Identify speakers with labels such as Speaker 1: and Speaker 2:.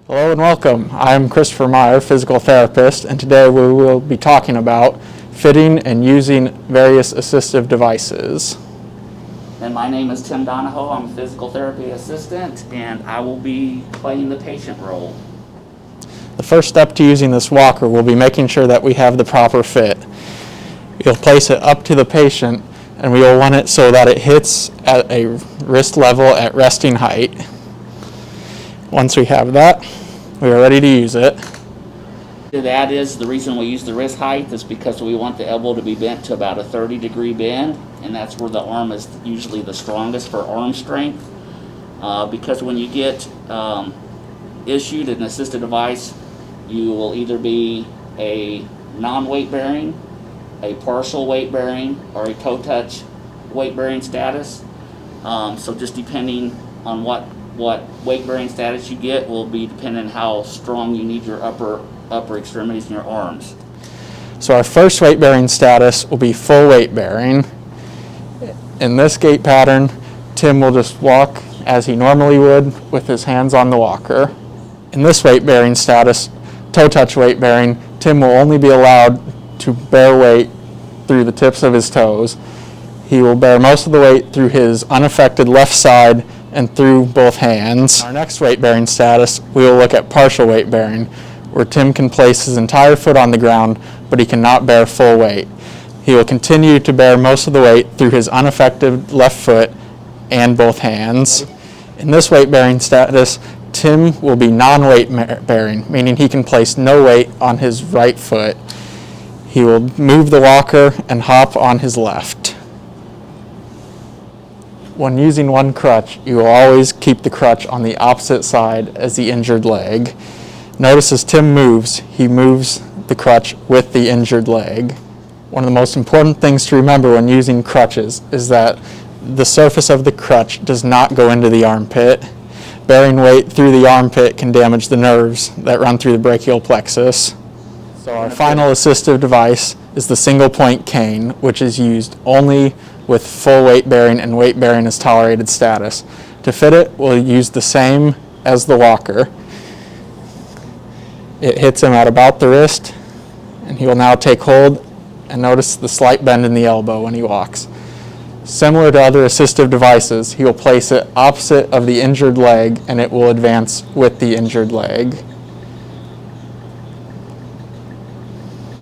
Speaker 1: Hello and welcome. I'm Chris Meier, physical therapist, and today we will be talking about fitting and using various assistive devices.
Speaker 2: And my name is Tim Donahoe. I'm a physical therapy assistant, and I will be playing the patient role.
Speaker 1: The first step to using this walker will be making sure that we have the proper fit. You'll place it up to the patient, and we will want it so that it hits at a wrist level at resting height. Once we have that, we are ready to use it.
Speaker 2: That is the reason we use the wrist height, is because we want the elbow to be bent to about a 30-degree bend, and that's where the arm is usually the strongest for arm strength. Because when you get issued an assisted device, you will either be a non-weight bearing, a partial weight bearing, or a toe touch weight bearing status. So just depending on what weight bearing status you get will be dependent on how strong you need your upper extremities and your arms.
Speaker 1: So our first weight bearing status will be full weight bearing. In this gait pattern, Tim will just walk as he normally would with his hands on the walker. In this weight bearing status, toe touch weight bearing, Tim will only be allowed to bear weight through the tips of his toes. He will bear most of the weight through his unaffected left side and through both hands. In our next weight bearing status, we will look at partial weight bearing, where Tim can place his entire foot on the ground, but he cannot bear full weight. He will continue to bear most of the weight through his unaffected left foot and both hands. In this weight bearing status, Tim will be non-weight bearing, meaning he can place no weight on his right foot. He will move the walker and hop on his left. When using one crutch, you will always keep the crutch on the opposite side as the injured leg. Notice as Tim moves, he moves the crutch with the injured leg. One of the most important things to remember when using crutches is that the surface of the crutch does not go into the armpit. Bearing weight through the armpit can damage the nerves that run through the brachial plexus. So our final assistive device is the single point cane, which is used only with full weight bearing and weight bearing as tolerated status. To fit it, we'll use the same as the walker. It hits him at about the wrist, and he will now take hold and notice the slight bend in the elbow when he walks. Similar to other assistive devices, he will place it opposite of the injured leg, and it will advance with the injured leg.